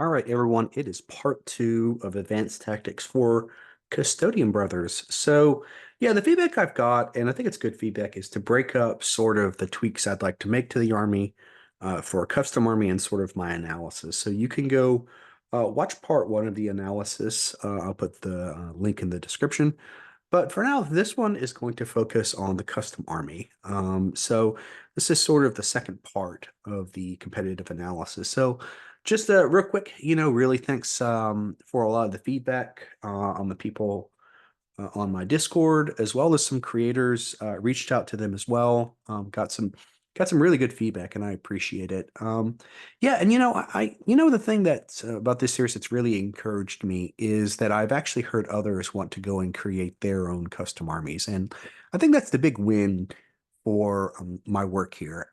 All right, everyone, it is part two of advanced tactics for Custodian Brothers. So, yeah, the feedback I've got, and I think it's good feedback, is to break up sort of the tweaks I'd like to make to the army for a custom army and sort of my analysis. So you can go watch part one of the analysis. I'll put the link in the description. But for now, this one is going to focus on the custom army. So this is sort of the second part of the competitive analysis. So just real quick, really thanks for a lot of the feedback on the people on my Discord, as well as some creators. Reached out to them as well. Got some really good feedback, and I appreciate it. Yeah, and the thing that about this series that's really encouraged me is that I've actually heard others want to go and create their own custom armies, and I think that's the big win for my work here.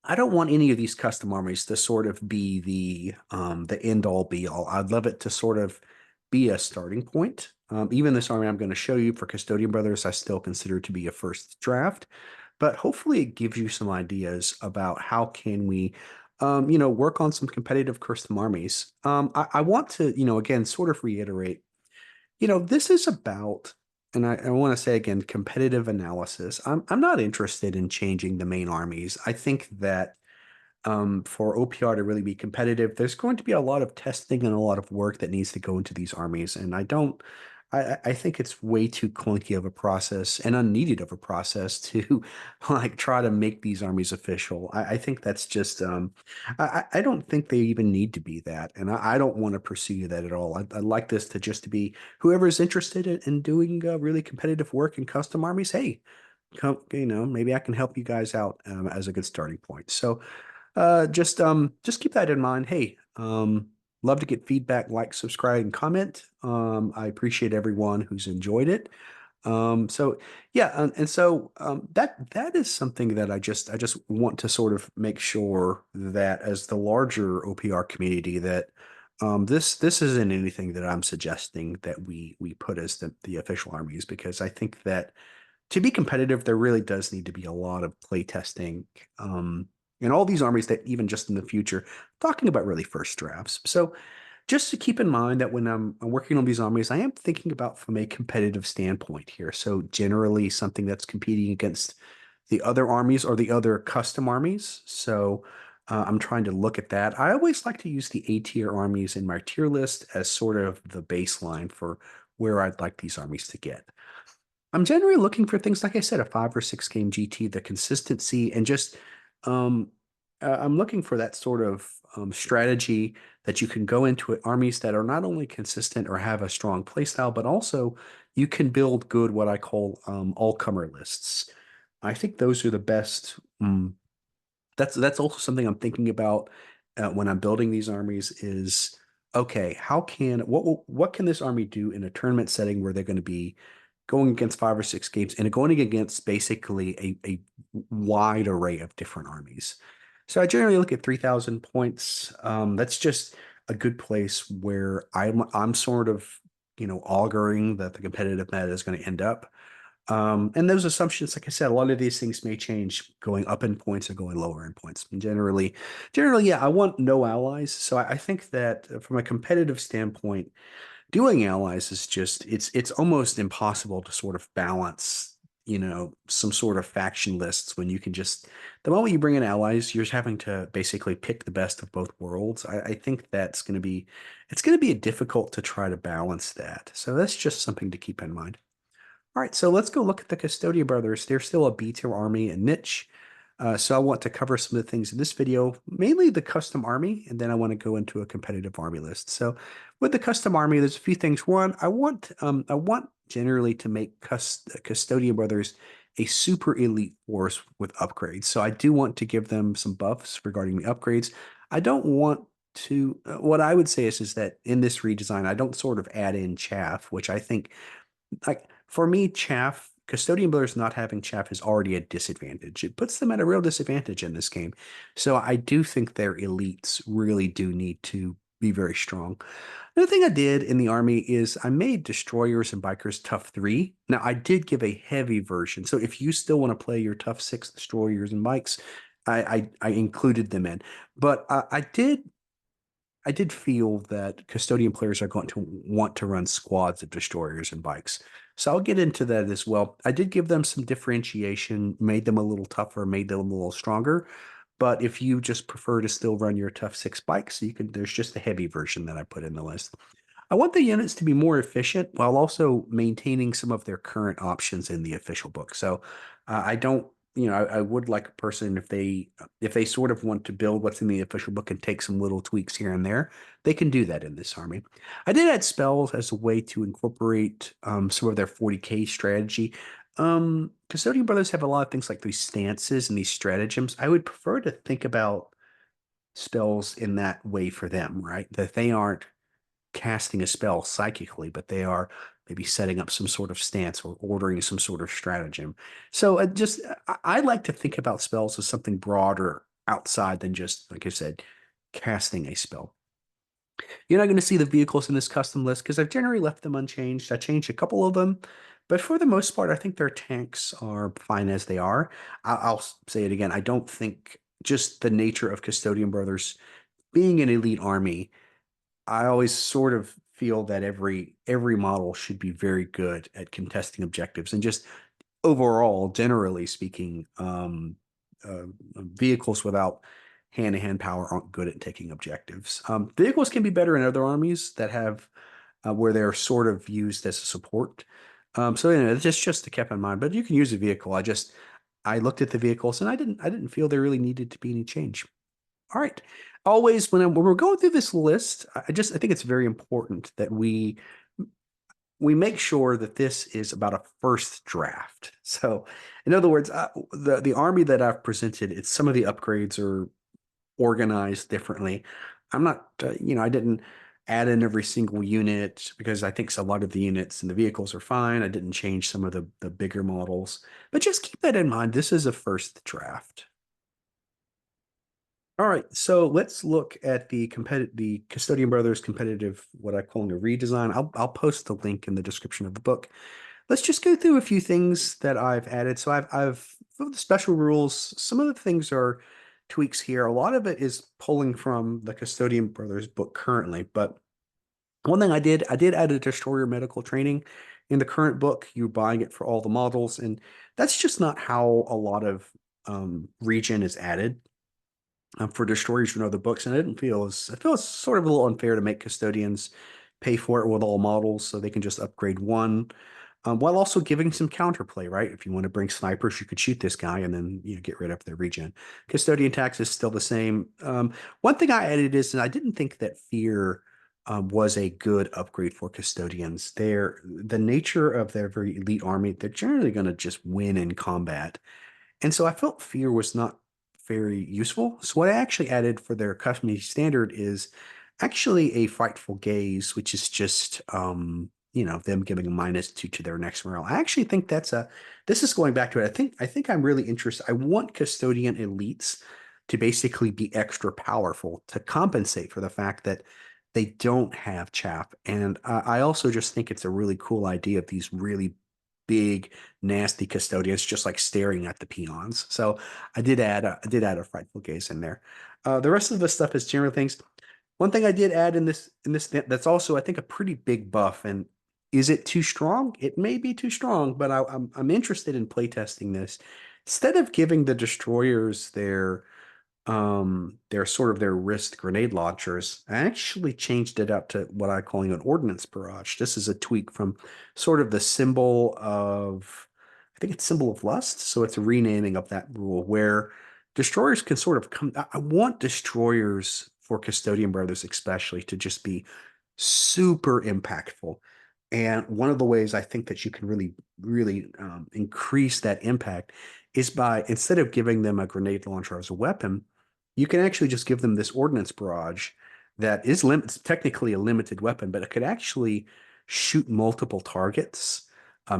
I don't want any of these custom armies to sort of be the end all be all. I'd love it to sort of be a starting point. Even this army I'm going to show you for Custodian Brothers, I still consider to be a first draft, but hopefully it gives you some ideas about how can we, work on some competitive custom armies. I want to, again, sort of reiterate, this is about, and I want to say again, competitive analysis. I'm not interested in changing the main armies. I think that for OPR to really be competitive, there's going to be a lot of testing and a lot of work that needs to go into these armies. And I think it's way too clunky of a process and unneeded of a process to like try to make these armies official. I think that's just, I don't think they even need to be that. And I don't want to pursue that at all. I'd like this to just to be whoever's interested in doing really competitive work in custom armies. Hey, come, maybe I can help you guys out as a good starting point. So, just keep that in mind. Hey, love to get feedback, like, subscribe, and comment. I appreciate everyone who's enjoyed it. So yeah, and so that is something that I just want to sort of make sure that as the larger OPR community that this isn't anything that I'm suggesting that we put as the official armies, because I think that to be competitive, there really does need to be a lot of play testing. And all these armies that even just in the future, talking about really first drafts. So just to keep in mind that when I'm working on these armies, I am thinking about from a competitive standpoint here. So generally something that's competing against the other armies or the other custom armies. So I'm trying to look at that. I always like to use the A tier armies in my tier list as sort of the baseline for where I'd like these armies to get. I'm generally looking for things, like I said, a 5 or 6 game GT, the consistency, and just I'm looking for that sort of strategy that you can go into it, armies that are not only consistent or have a strong playstyle, but also you can build good, what I call all-comer lists. I think those are the best. That's also something I'm thinking about when I'm building these armies is, okay, what can this army do in a tournament setting where they're going to be going against 5 or 6 games and going against basically a wide array of different armies. So I generally look at 3,000 points. That's just a good place where I'm sort of, auguring that the competitive meta is going to end up. And those assumptions, like I said, a lot of these things may change going up in points or going lower in points. And generally, yeah, I want no allies. So I think that from a competitive standpoint, doing allies is just it's almost impossible to sort of balance, some sort of faction lists when you can just the moment you bring in allies, you're having to basically pick the best of both worlds. I think that's going to be it's going to be difficult to try to balance that. So that's just something to keep in mind. All right, so let's go look at the Custodian brothers. They're still a B tier army and niche. So I want to cover some of the things in this video, mainly the custom army, and then I want to go into a competitive army list. So with the custom army, there's a few things. One, I want generally to make Custodian brothers a super elite force with upgrades. So I do want to give them some buffs regarding the upgrades. I don't want to. What I would say is that in this redesign, I don't sort of add in chaff, which I think like for me, chaff, custodian builders not having chaff is already a disadvantage. It puts them at a real disadvantage in this game. So I do think their elites really do need to be very strong. Another thing I did in the army is I made destroyers and bikers tough 3. Now I did give a heavy version. So if you still want to play your tough 6 destroyers and bikes, I included them in. But I did I did feel that custodian players are going to want to run squads of destroyers and bikes. So I'll get into that as well. I did give them some differentiation, made them a little tougher, made them a little stronger. But if you just prefer to still run your tough six bikes, you can, there's just a heavy version that I put in the list. I want the units to be more efficient while also maintaining some of their current options in the official book. So I don't, I would like a person if they sort of want to build what's in the official book and take some little tweaks here and there, they can do that in this army. I did add spells as a way to incorporate some of their 40K strategy. Custodian Brothers have a lot of things like these stances and these stratagems. I would prefer to think about spells in that way for them, right? That they aren't casting a spell psychically, but they are maybe setting up some sort of stance or ordering some sort of stratagem. So I like to think about spells as something broader outside than just, like I said, casting a spell. You're not going to see the vehicles in this custom list because I've generally left them unchanged. I changed a couple of them, but for the most part, I think their tanks are fine as they are. I'll say it again. I don't think just the nature of Custodian Brothers being an elite army, I always sort of feel that every model should be very good at contesting objectives and just overall, generally speaking, vehicles without hand-to-hand power aren't good at taking objectives. Vehicles can be better in other armies that have where they're sort of used as a support. So it's just to keep in mind. But you can use a vehicle. I looked at the vehicles and I didn't feel there really needed to be any change. All right. Always when we're going through this list, I think it's very important that we make sure that this is about a first draft. So, in other words, the army that I've presented, it's some of the upgrades are organized differently. I'm not, I didn't add in every single unit because I think a lot of the units and the vehicles are fine. I didn't change some of the bigger models, but just keep that in mind. This is a first draft. All right, so let's look at the Custodian Brothers competitive, what I call a redesign. I'll post the link in the description of the book. Let's just go through a few things that I've added. So I've for the special rules, some of the things are tweaks here. A lot of it is pulling from the Custodian Brothers book currently, but one thing I did add a destroyer medical training in the current book. You're buying it for all the models, and that's just not how a lot of region is added for destroyers from other books, and I feel it's sort of a little unfair to make custodians pay for it with all models so they can just upgrade one, while also giving some counterplay, right? If you want to bring snipers, you could shoot this guy and then get rid of their regen. Custodian tax is still the same. One thing I added is, and I didn't think that fear was a good upgrade for custodians. The nature of their very elite army, they're generally going to just win in combat. And so I felt fear was not very useful. So what I actually added for their custom standard is actually a frightful gaze, which is just them giving a -2 to their next morale. I actually think this is going back to it. I think I'm really interested. I want custodian elites to basically be extra powerful to compensate for the fact that they don't have chaff. And I also just think it's a really cool idea of these really big, nasty custodians just like staring at the peons. So I did add a frightful gaze in there. The rest of the stuff is general things. One thing I did add in this that's also I think a pretty big buff. And is it too strong? It may be too strong, but I'm interested in playtesting this. Instead of giving the destroyers their sort of their wrist grenade launchers. I actually changed it up to what I'm calling an ordnance barrage. This is a tweak from sort of the symbol of, I think it's symbol of lust. So it's a renaming of that rule where destroyers can sort of come. I want destroyers for Custodian Brothers, especially, to just be super impactful. And one of the ways I think that you can really increase that impact is by instead of giving them a grenade launcher as a weapon, you can actually just give them this ordnance barrage that is technically a limited weapon, but it could actually shoot multiple targets,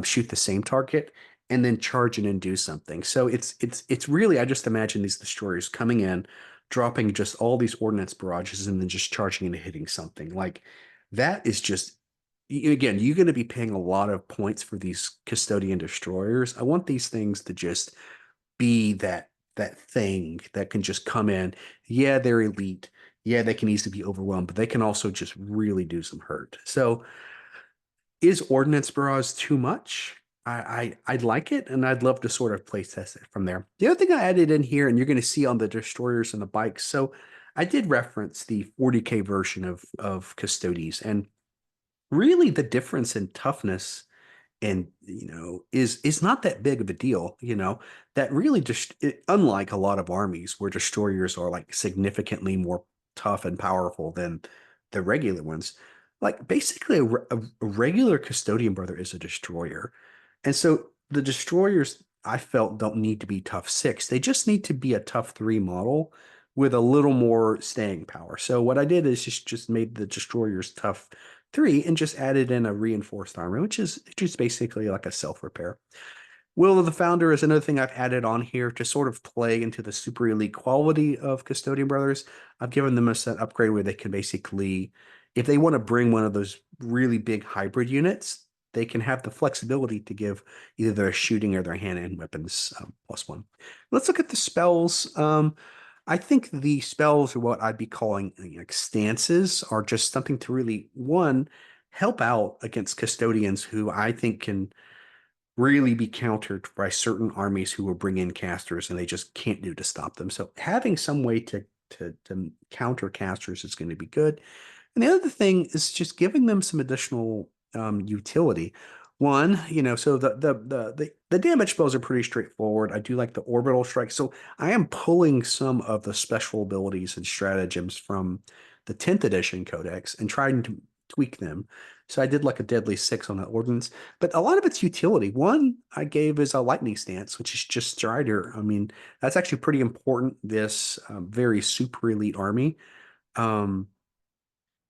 shoot the same target, and then charge in and do something. So it's really I just imagine these destroyers coming in, dropping just all these ordnance barrages, and then just charging and hitting something like that is just again, you're going to be paying a lot of points for these custodian destroyers. I want these things to just be that thing that can just come in. Yeah, they're elite. yeah, they can easily be overwhelmed, but they can also just really do some hurt. So is Ordnance Barrage too much? I'd like it, and I'd love to sort of play test it from there. The other thing I added in here, and you're going to see on the destroyers and the bikes. So I did reference the 40K version of Custodes, and really the difference in toughness and is not that big of a deal. That really just unlike a lot of armies where destroyers are like significantly more tough and powerful than the regular ones. Like basically a regular custodian brother is a destroyer, and so the destroyers I felt don't need to be tough six. They just need to be a tough three model with a little more staying power. So what I did is just made the destroyers tough three and just added in a reinforced armor, which is just basically like a self repair. Will of the Founder is another thing I've added on here to sort of play into the super elite quality of Custodian Brothers. I've given them a set upgrade where they can basically, if they want to bring one of those really big hybrid units, they can have the flexibility to give either their shooting or their hand-to-hand weapons +1. Let's look at the spells. I think the spells are what I'd be calling like stances, are just something to really, one, help out against custodians who I think can really be countered by certain armies who will bring in casters and they just can't do to stop them. So having some way to counter casters is going to be good. And the other thing is just giving them some additional utility. One, so the damage spells are pretty straightforward. I do like the orbital strike. So I am pulling some of the special abilities and stratagems from the 10th edition codex and trying to tweak them. So I did like a deadly six on that ordinance, but a lot of its utility. One I gave is a lightning stance, which is just Strider. I mean, that's actually pretty important. This very super elite army. Um,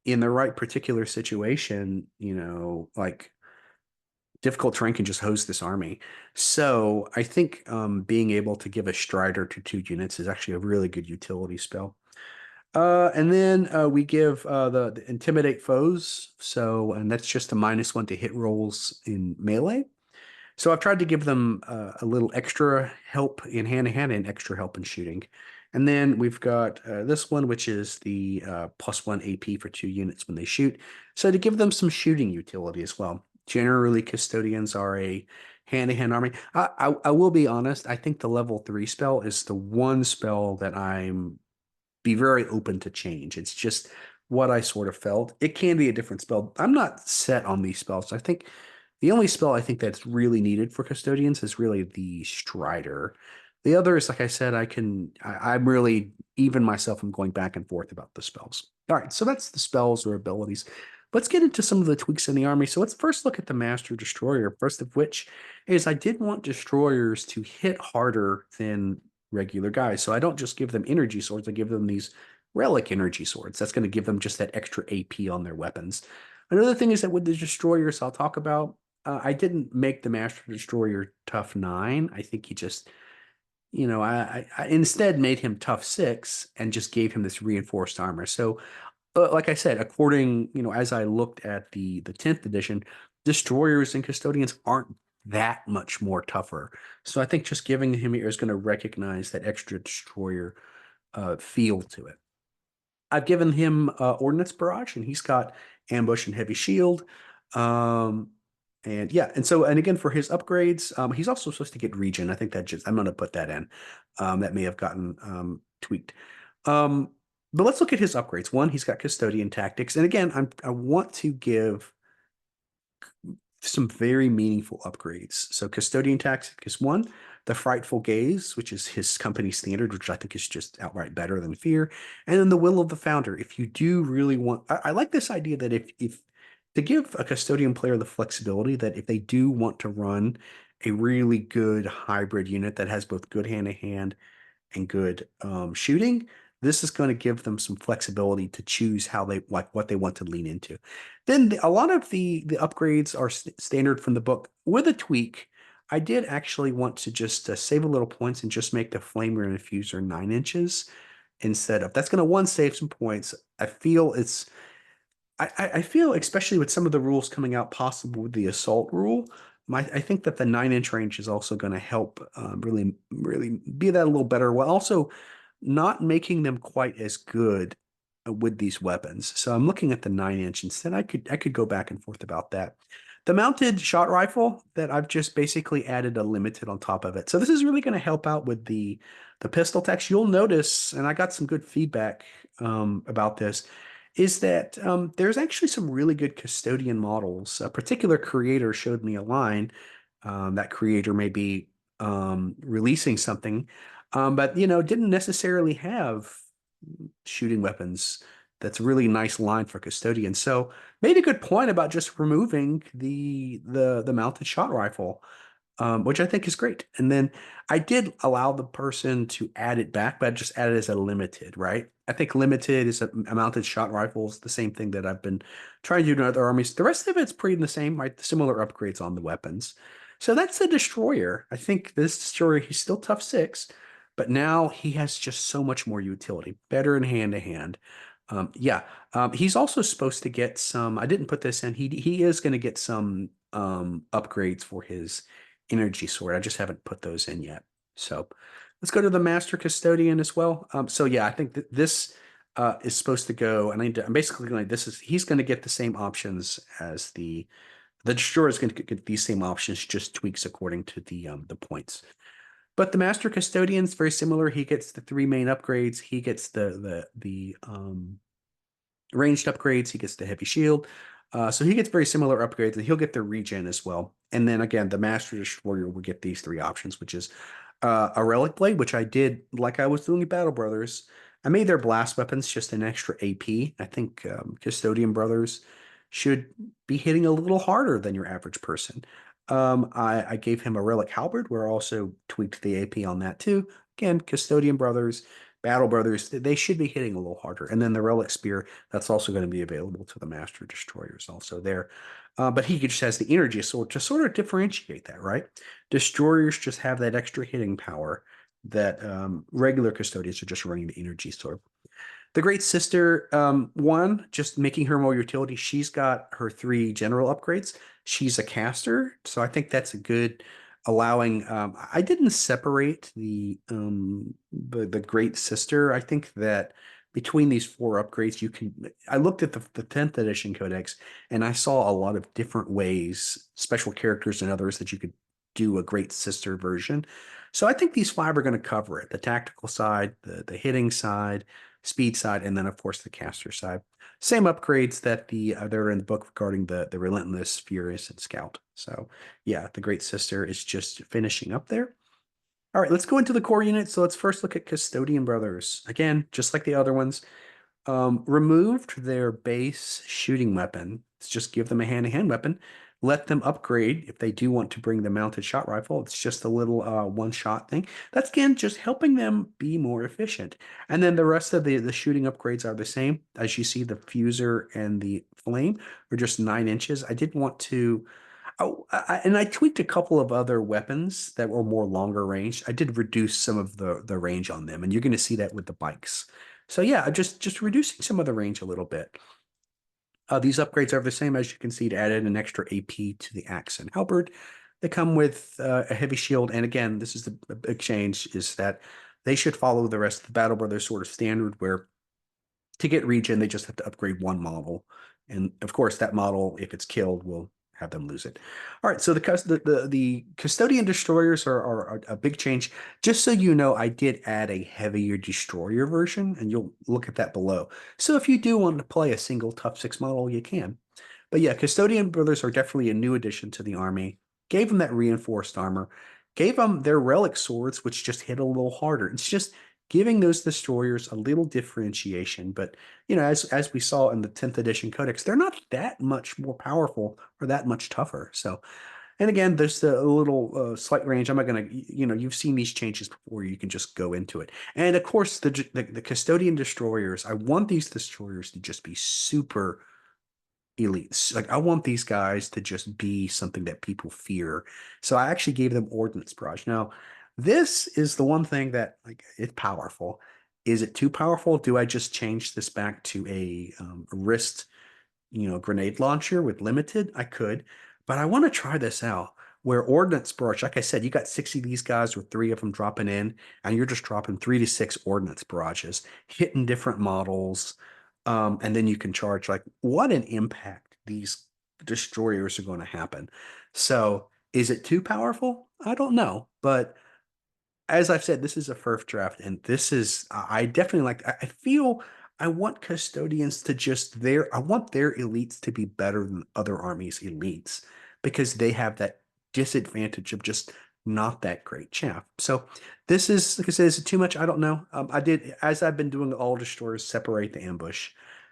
in the right particular situation, like difficult terrain can just hose this army. So I think being able to give a Strider to 2 units is actually a really good utility spell. And then we give the Intimidate Foes. So, and that's just a -1 to hit rolls in melee. So I've tried to give them a little extra help in hand-to-hand and extra help in shooting. And then we've got this one, which is the +1 AP for 2 units when they shoot. So to give them some shooting utility as well. Generally, custodians are a hand-to-hand army. I will be honest, I think the level 3 spell is the one spell that I'm be very open to change. It's just what I sort of felt. It can be a different spell. I'm not set on these spells. I think the only spell I think that's really needed for custodians is really the Strider. The others, like I said, I'm really, even myself, I'm going back and forth about the spells. All right, so that's the spells or abilities. Let's get into some of the tweaks in the army. So let's first look at the Master Destroyer, first of which is I did want destroyers to hit harder than regular guys. So I don't just give them energy swords, I give them these relic energy swords. That's going to give them just that extra AP on their weapons. Another thing is that with the destroyers I'll talk about, I didn't make the Master Destroyer tough 9. I think he just, I instead made him tough 6 and just gave him this reinforced armor. So, like I said, according, as I looked at the 10th edition, destroyers and custodians aren't that much more tougher. So I think just giving him here is going to recognize that extra destroyer feel to it. I've given him Ordnance Barrage, and he's got Ambush and Heavy Shield. And yeah, and again for his upgrades, he's also supposed to get Regen. I think I'm going to put that in. That may have gotten tweaked. But let's look at his upgrades. One, he's got Custodian Tactics, and again, I want to give some very meaningful upgrades. So Custodian Tactics is one, the Frightful Gaze, which is his company standard, which I think is just outright better than Fear, and then the Will of the Founder. If you do really want, I like this idea that if to give a custodian player the flexibility that if they do want to run a really good hybrid unit that has both good hand-to-hand and good shooting, this is going to give them some flexibility to choose how they like what they want to lean into. Then a lot of the upgrades are standard from the book with a tweak. I did actually want to just save a little points and just make the flamer and diffuser 9 inches instead of that's going to one save some points. I feel I feel especially with some of the rules coming out, possible with the assault rule. I think that the 9 inch range is also going to help really be that a little better while also not making them quite as good with these weapons. So I'm looking at the 9 inch instead. I could go back and forth about that. The mounted shot rifle that I've just basically added a limited on top of it. So this is really going to help out with the pistol text. You'll notice, and I got some good feedback about this, is that there's actually some really good custodian models. A particular creator showed me a line. That creator may be releasing something, but didn't necessarily have shooting weapons. That's a really nice line for Custodian. So made a good point about just removing the mounted shot rifle, which I think is great. And then I did allow the person to add it back, but I just added it as a limited, right? I think limited is a mounted shot rifle is the same thing that I've been trying to do in other armies. The rest of it's pretty the same, right? Similar upgrades on the weapons. So that's a destroyer. I think this destroyer, he's still tough 6, but now he has just so much more utility, better in hand to hand. Yeah, he's also supposed to get some. I didn't put this in. He is going to get some upgrades for his energy sword. I just haven't put those in yet. So let's go to the Master Custodian as well. So yeah, I think that this is supposed to go, and I'm basically going. He's going to get the same options as the destroyer is going to get these same options, just tweaks according to the points. But the Master Custodian is very similar. He gets the 3 main upgrades. He gets the ranged upgrades. He gets the heavy shield. So he gets very similar upgrades, and he'll get the regen as well. And then again, the Master Destroyer will get these 3 options, which is a Relic Blade, which I did like I was doing in Battle Brothers. I made their blast weapons just an extra AP. I think Custodian Brothers should be hitting a little harder than your average person. I gave him a Relic Halberd, where I also tweaked the AP on that too. Again, Custodian Brothers, Battle Brothers, they should be hitting a little harder. And then the Relic Spear, that's also going to be available to the Master Destroyers also there. But he just has the energy sword to sort of differentiate that, right? Destroyers just have that extra hitting power that regular Custodians are just running the energy sword. The Great Sister, one, just making her more utility. She's got her 3 general upgrades. She's a caster, so I think that's a good allowing. I didn't separate the Great Sister. I think that between these 4 upgrades, you can. I looked at the 10th edition codex, and I saw a lot of different ways, special characters and others that you could do a Great Sister version. So I think these 5 are going to cover it: the tactical side, the hitting side, speed side, and then of course the caster side. Same upgrades that they're in the book regarding the Relentless, Furious, and Scout. So yeah, the Great Sister is just finishing up there. All right, let's go into the core unit. So let's first look at Custodian Brothers. Again, just like the other ones, removed their base shooting weapon. Let's just give them a hand-to-hand weapon. Let them upgrade if they do want to bring the mounted shot rifle. It's just a little one-shot thing. That's, again, just helping them be more efficient. And then the rest of the shooting upgrades are the same. As you see, the fuser and the flame are just 9 inches. I did want to... Oh, and I tweaked a couple of other weapons that were more longer range. I did reduce some of the range on them, and you're going to see that with the bikes. So yeah, just reducing some of the range a little bit. These upgrades are the same. As you can see, to add in an extra AP to the axe and halberd. They come with a heavy shield, and again, this is the big change, is that they should follow the rest of the Battle Brothers sort of standard, where to get regen, they just have to upgrade 1 model. And of course, that model, if it's killed, will have them lose it. All right, so the Custodian Destroyers are a big change. Just so you know, I did add a heavier Destroyer version, and you'll look at that below. So if you do want to play a single Tough 6 model, you can. But yeah, Custodian Brothers are definitely a new addition to the army. Gave them that reinforced armor. Gave them their relic swords, which just hit a little harder. It's just giving those destroyers a little differentiation. But as we saw in the 10th edition codex, they're not that much more powerful or that much tougher. So, and again, there's a little slight range. I'm not gonna, you've seen these changes before. You can just go into it. And of course, the Custodian destroyers. I want these destroyers to just be super elites. Like, I want these guys to just be something that people fear. So I actually gave them ordnance barrage. Now, this is the one thing that, like, it's powerful. Is it too powerful? Do I just change this back to a wrist, grenade launcher with limited? I could, but I want to try this out. Where ordnance barrage, like I said, you got 60 of these guys with 3 of them dropping in, and you're just dropping 3 to 6 ordnance barrages, hitting different models. And then you can charge like what an impact these destroyers are going to happen. So is it too powerful? I don't know. But as I've said, this is a first draft, and this is I definitely like. I feel I want custodians to just I want their elites to be better than other armies' elites because they have that disadvantage of just not that great chaff. So this is, like I said, is it too much? I don't know. I did, as I've been doing all destroyers, separate the ambush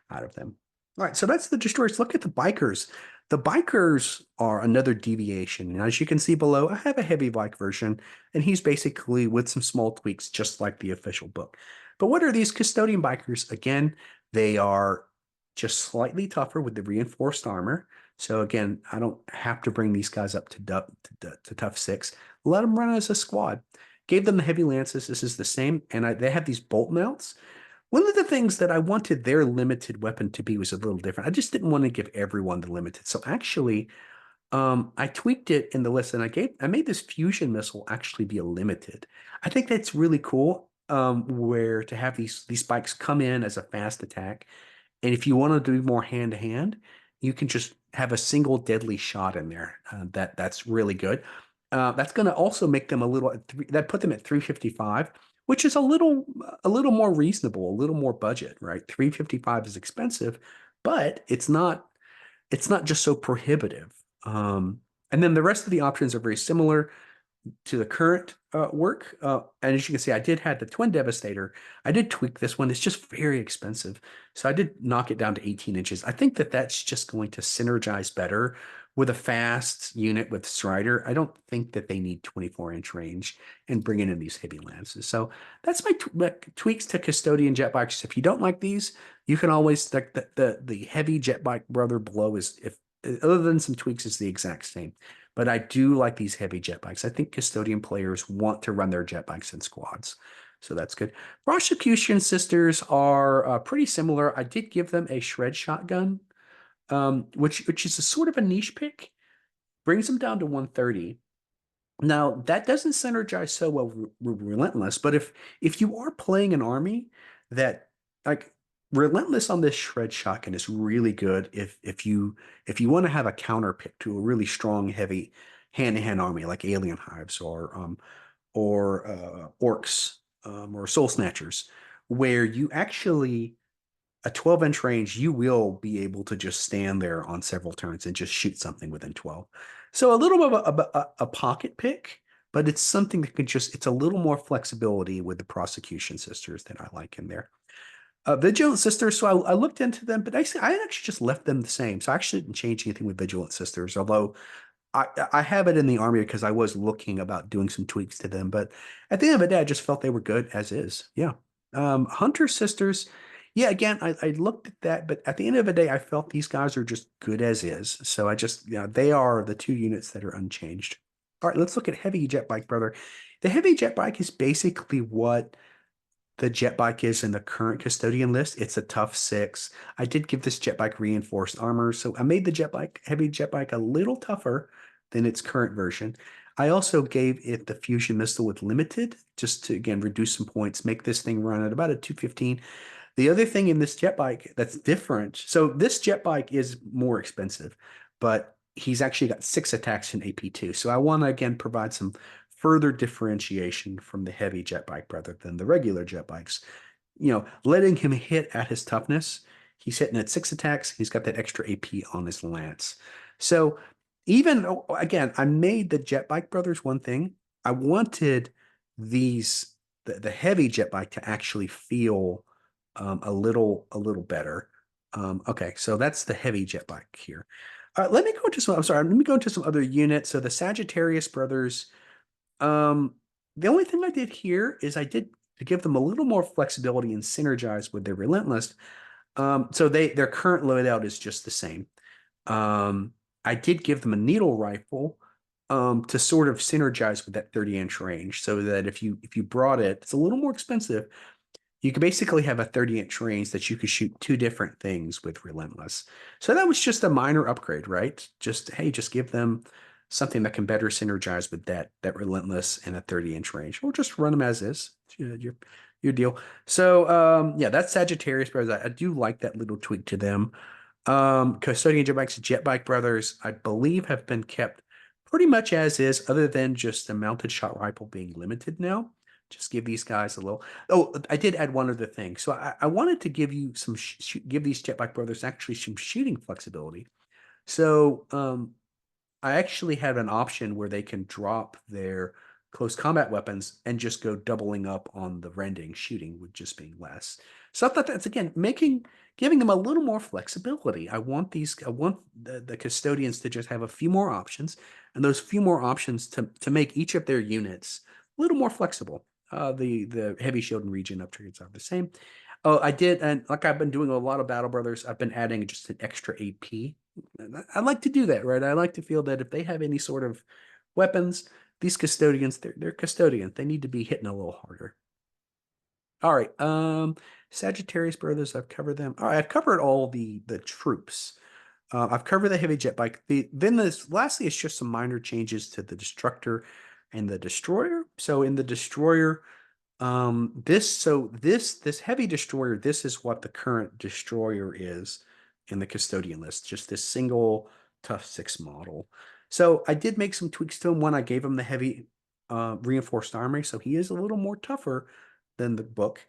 out of them. All right, so that's the destroyers. Look at the bikers. The bikers are another deviation. And as you can see below, I have a heavy bike version, and he's basically with some small tweaks, just like the official book. But what are these custodian bikers? Again, they are just slightly tougher with the reinforced armor. So again, I don't have to bring these guys up to tough six. Let them run as a squad. Gave them the heavy lances. This is the same, and they have these bolt mounts. One of the things that I wanted their limited weapon to be was a little different. I just didn't want to give everyone the limited. So actually, I tweaked it in the list, and I made this fusion missile actually be a limited. I think that's really cool. Where to have these spikes come in as a fast attack, and if you want to do more hand to hand, you can just have a single deadly shot in there. That's really good. That's going to also make them a little that put them at 355, which is a little more reasonable, a little more budget, right? 355 is expensive, but it's not just so prohibitive. And then the rest of the options are very similar to the current work. And as you can see, I did have the Twin Devastator. I did tweak this one. It's just very expensive. So I did knock it down to 18 inches. I think that that's just going to synergize better with a fast unit with Strider. I don't think that they need 24-inch range and bringing in these heavy lances. So that's my tweaks to Custodian jet bikes. If you don't like these, you can always, the heavy jet bike brother below is, if other than some tweaks, is the exact same. But I do like these heavy jet bikes. I think custodian players want to run their jet bikes in squads. So that's good. Prosecution Sisters are pretty similar. I did give them a shred shotgun, which is a sort of a niche pick. Brings them down to 130. Now, that doesn't synergize so well with Relentless, but if you are playing an army that like Relentless on this shred shotgun is really good if you want to have a counter pick to a really strong, heavy hand-to-hand army like Alien Hives or Orcs or Soul Snatchers, where you actually a 12-inch range, you will be able to just stand there on several turns and just shoot something within 12. So a little bit of a pocket pick, but it's something that could just, it's a little more flexibility with the Prosecution Sisters that I like in there. Vigilant Sisters, so I looked into them, but I actually just left them the same. So I actually didn't change anything with Vigilant Sisters, although I have it in the army because I was looking about doing some tweaks to them. But at the end of the day, I just felt they were good as is. Yeah. Hunter Sisters, yeah, again, I looked at that, but at the end of the day, I felt these guys are just good as is. So I just, they are the two units that are unchanged. All right, let's look at Heavy Jet Bike, brother. The Heavy Jet Bike is basically what the jet bike is in the current custodian list. It's a tough six. I did give this jet bike reinforced armor, so I made the heavy jet bike a little tougher than its current version. I also gave it the fusion missile with limited, just to again reduce some points, make this thing run at about a 215. The other thing in this jet bike that's different, so this jet bike is more expensive, but he's actually got 6 attacks in AP2. So I want to again provide some further differentiation from the heavy jet bike rather than the regular jet bikes. Letting him hit at his toughness. He's hitting at 6 attacks. He's got that extra AP on his lance. So even again, I made the jet bike brothers one thing. I wanted the heavy jet bike to actually feel a little better. Okay, so that's the heavy jet bike here. Let me go into some. I'm sorry. Let me go into some other units. So the Sagittarius brothers. The only thing I did here is I did to give them a little more flexibility and synergize with their Relentless. So their current loadout is just the same. I did give them a needle rifle to sort of synergize with that 30-inch range, so that if you brought it, it's a little more expensive. You could basically have a 30-inch range that you could shoot two different things with Relentless. So that was just a minor upgrade, right? Just give them something that can better synergize with that Relentless and a 30-inch range, or just run them as is. Your deal. So, yeah, that's Sagittarius Brothers. I do like that little tweak to them. Custodian Jetbike Brothers, I believe, have been kept pretty much as is, other than just the mounted shot rifle being limited now. Just give these guys a little. Oh, I did add one other thing. So I wanted to give you some give these Jetbike Brothers actually some shooting flexibility. So, I actually had an option where they can drop their close combat weapons and just go doubling up on the rending shooting with just being less. So I thought that's again giving them a little more flexibility. I want the custodians to just have a few more options, and those few more options to make each of their units a little more flexible. The heavy shield and regen upgrades are the same. Oh, I did, and like I've been doing a lot of Battle Brothers, I've been adding just an extra AP. I like to do that, right? I like to feel that if they have any sort of weapons, these custodians, they're custodians. They need to be hitting a little harder. All right. Sagittarius Brothers, I've covered them. All right, I've covered all the troops. I've covered the heavy jet bike. Then this lastly is just some minor changes to the destructor and the destroyer. So in the destroyer, this heavy destroyer, this is what the current destroyer is in the custodian list, just this single tough six model. So I did make some tweaks to him when I gave him the heavy reinforced armor, so he is a little more tougher than the book.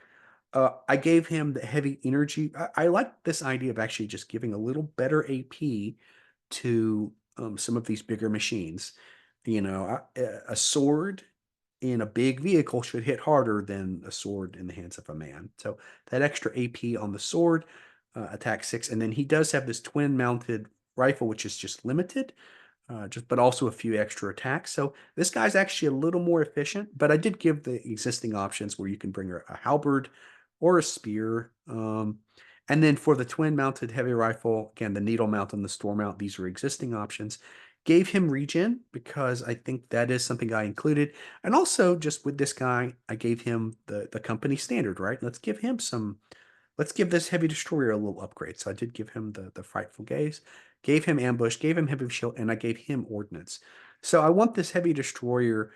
I gave him the heavy energy. I like this idea of actually just giving a little better AP to some of these bigger machines. A sword in a big vehicle should hit harder than a sword in the hands of a man. So that extra AP on the sword, attack 6, and then he does have this twin mounted rifle, which is just limited, but also a few extra attacks. So this guy's actually a little more efficient. But I did give the existing options where you can bring a halberd or a spear. And then for the twin mounted heavy rifle, again, the needle mount and the store mount, these are existing options. Gave him regen because I think that is something I included. And also, just with this guy, I gave him the company standard, right? Let's give this heavy destroyer a little upgrade. So I did give him the frightful gaze, gave him ambush, gave him heavy shield, and I gave him ordnance. So I want this heavy destroyer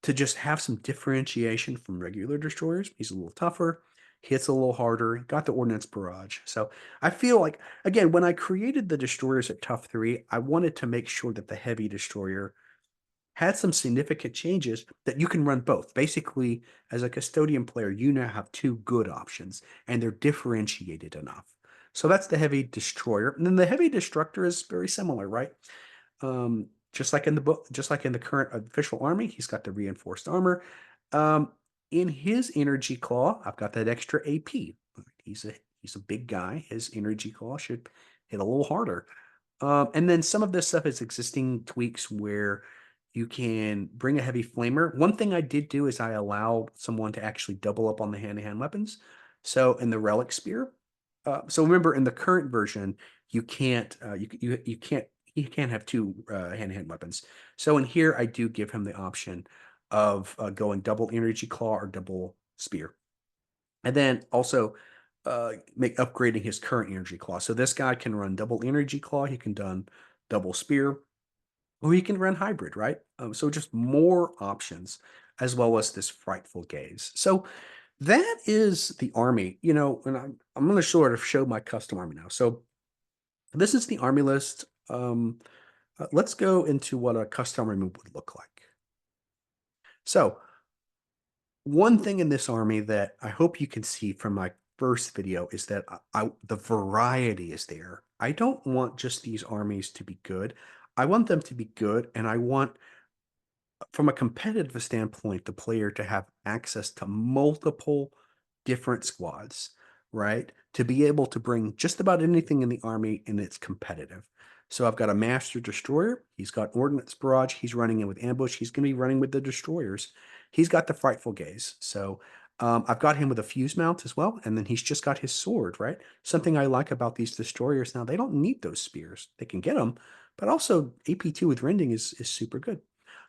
to just have some differentiation from regular destroyers. He's a little tougher, hits a little harder, got the ordnance barrage. So I feel like, again, when I created the destroyers at Tough 3, I wanted to make sure that the heavy destroyer had some significant changes that you can run both. Basically, as a custodian player, you now have two good options, and they're differentiated enough. So that's the heavy destroyer. And then the heavy destructor is very similar, right? Just like in the book, just like in the current official army, he's got the reinforced armor. Um, in his energy claw, I've got that extra AP. He's a big guy. His energy claw should hit a little harder. And then some of this stuff is existing tweaks where you can bring a heavy flamer. One thing I did do is I allowed someone to actually double up on the hand-to-hand weapons. So in the relic spear, so remember in the current version, you can't you can't have two hand-to-hand weapons. So in here, I do give him the option of going double energy claw or double spear, and then also make upgrading his current energy claw. So this guy can run double energy claw. He can done double spear, or he can run hybrid, right? So just more options, as well as this frightful gaze. So that is the army, and I'm going to sort of show my custom army now. So this is the army list. Let's go into what a custom army would look like. So one thing in this army that I hope you can see from my first video is that the variety is there. I don't want just these armies to be good. I want them to be good, and I want, from a competitive standpoint, the player to have access to multiple different squads, right? To be able to bring just about anything in the army, and it's competitive. So I've got a master destroyer. He's got ordnance barrage. He's running in with ambush. He's going to be running with the destroyers. He's got the frightful gaze. So I've got him with a fuse mount as well. And then he's just got his sword, right? Something I like about these destroyers now, they don't need those spears. They can get them, but also AP2 with rending is super good.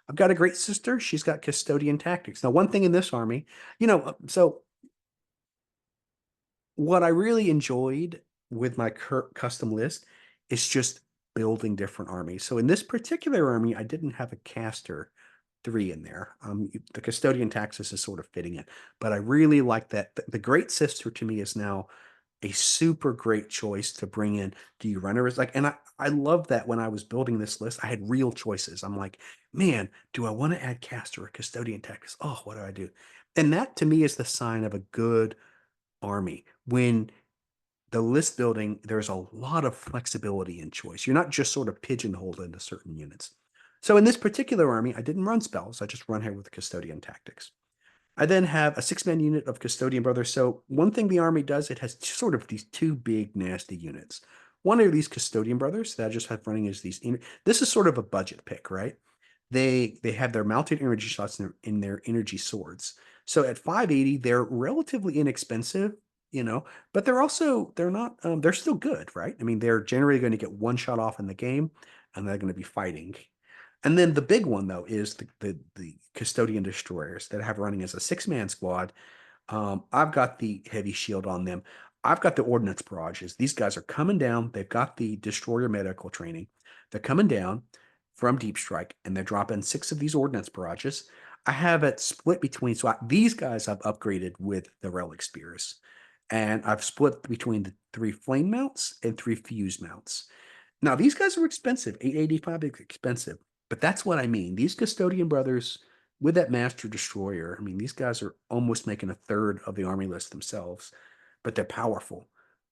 I've got a great sister. She's got custodian tactics. Now, one thing in this army, so what I really enjoyed with my custom list is just building different armies. So in this particular army, I didn't have a caster three in there. The Custodian Taxis is sort of fitting it, but I really like that. The Great Sister to me is now a super great choice to bring in. Do you run her as like, and I love that when I was building this list, I had real choices. I'm like, man, do I want to add Caster or Custodian Taxis? Oh, what do I do? And that to me is the sign of a good army. When the list building, there's a lot of flexibility in choice. You're not just sort of pigeonholed into certain units. So in this particular army, I didn't run spells. I just run here with Custodian Tactics. I then have a 6-man unit of Custodian Brothers. So one thing the army does, it has sort of these two big nasty units. One are these Custodian Brothers that I just have running as these. This is sort of a budget pick, right? They have their mounted energy shots in their energy swords. So at 580, they're relatively inexpensive, but they're not they're still good, right? I mean, they're generally going to get one shot off in the game, and they're going to be fighting. And then the big one though is the custodian destroyers that I have running as a 6-man squad. I've got the heavy shield on them. I've got the ordnance barrages. These guys are coming down. They've got the destroyer medical training. They're coming down from deep strike, and they're dropping 6 of these ordnance barrages. I have it split between. These guys I've upgraded with the relic spears, and I've split between the 3 flame mounts and 3 fuse mounts. Now, these guys are expensive. 885 is expensive, but that's what I mean. These Custodian brothers with that Master Destroyer, I mean, these guys are almost making a third of the army list themselves, but they're powerful.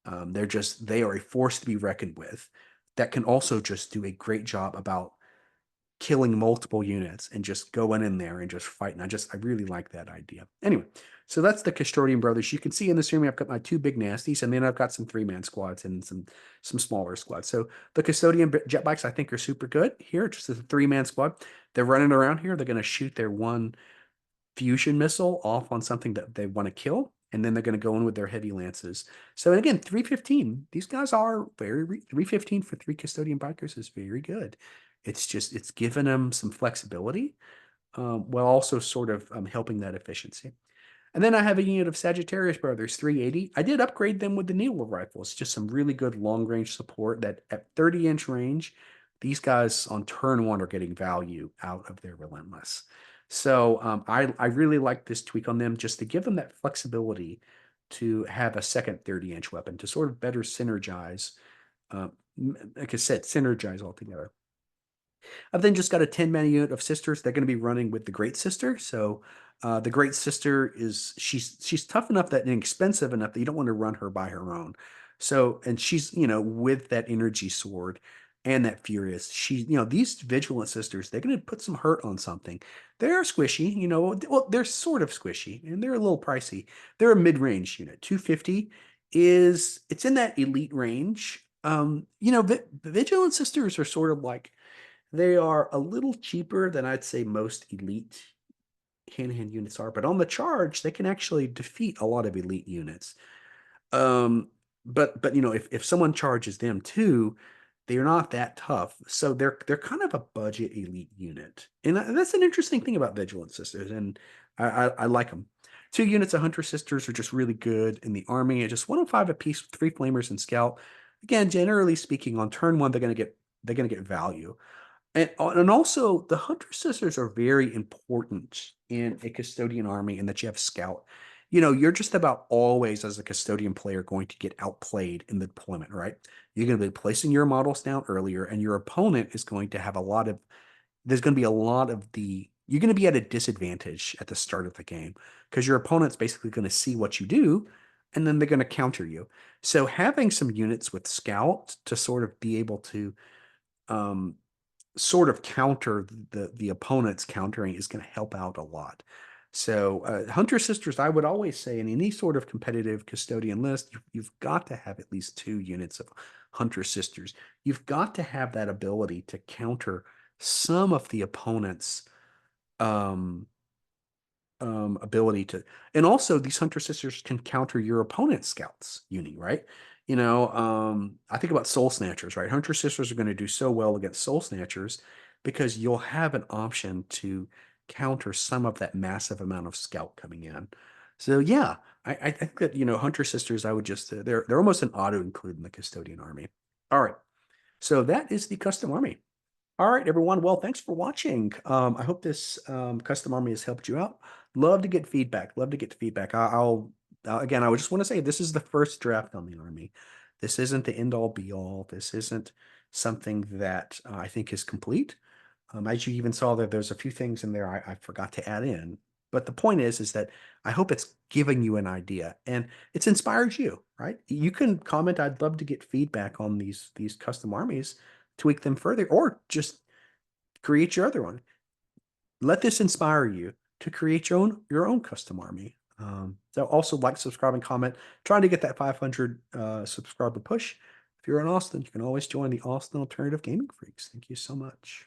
They are a force to be reckoned with that can also just do a great job about killing multiple units and just going in there and just fighting. I really like that idea. Anyway, so that's the Custodian Brothers. You can see in this room, I've got my 2 big nasties, and then I've got some 3-man squads and some smaller squads. So the Custodian jet bikes, I think, are super good here, just as a 3-man squad. They're running around here. They're going to shoot their one fusion missile off on something that they want to kill, and then they're going to go in with their heavy lances. So, and again, 315. These guys are 315 for 3 Custodian bikers is very good. It's given them some flexibility, while also sort of helping that efficiency. And then I have a unit of Sagittarius Brothers 380. I did upgrade them with the needle rifles, just some really good long range support that at 30-inch range, these guys on turn 1 are getting value out of their relentless. So I really like this tweak on them just to give them that flexibility to have a second 30-inch weapon to sort of better synergize, like I said, synergize altogether. I've then just got a 10-man unit of sisters. They're going to be running with the Great Sister. So the Great Sister she's tough enough that and expensive enough that you don't want to run her by her own. So, and she's, with that energy sword and that furious, these vigilant sisters, they're going to put some hurt on something. They're squishy, well, they're sort of squishy and they're a little pricey. They're a mid-range unit. 250 it's in that elite range. Vigilant sisters are sort of like, they are a little cheaper than I'd say most elite hand-to-hand units are, but on the charge, they can actually defeat a lot of elite units. Um, but if someone charges them too, they're not that tough. So they're kind of a budget elite unit, and that's an interesting thing about Vigilant Sisters, and I like them. 2 units of Hunter Sisters are just really good in the army, and just 105 apiece with 3 Flamers and Scout. Again, generally speaking, on turn 1, they're gonna get value. And also, the Hunter Sisters are very important in a Custodian army, and that you have Scout. You're just about always, as a Custodian player, going to get outplayed in the deployment, right? You're going to be placing your models down earlier, and your opponent is going to have there's going to be a lot of you're going to be at a disadvantage at the start of the game because your opponent's basically going to see what you do, and then they're going to counter you. So having some units with Scout to sort of be able to, um, sort of counter the opponent's countering is going to help out a lot. So Hunter Sisters, I would always say in any sort of competitive Custodian list, you've got to have at least 2 units of Hunter Sisters. You've got to have that ability to counter some of the opponent's um, ability to, and also these Hunter Sisters can counter your opponent's scouts uni, right? I think about Soul Snatchers, right? Hunter Sisters are going to do so well against Soul Snatchers because you'll have an option to counter some of that massive amount of scout coming in. So yeah, I think that Hunter Sisters, I would just they're almost an auto include in the Custodian army. All right, so that is the custom army. All right, everyone. Well, thanks for watching. I hope this custom army has helped you out. Love to get feedback. Love to get feedback. Again, I would just want to say this is the first draft on the army. This isn't the end all be all. This isn't something that I think is complete. As you even saw there, there's a few things in there I forgot to add in. But the point is that I hope it's giving you an idea and it's inspired you, right? You can comment. I'd love to get feedback on these custom armies, tweak them further, or just create your other one. Let this inspire you to create your own custom army. So also like, subscribe, and comment. Trying to get that 500 subscriber push. If you're in Austin, you can always join the Austin Alternative Gaming Freaks. Thank you so much.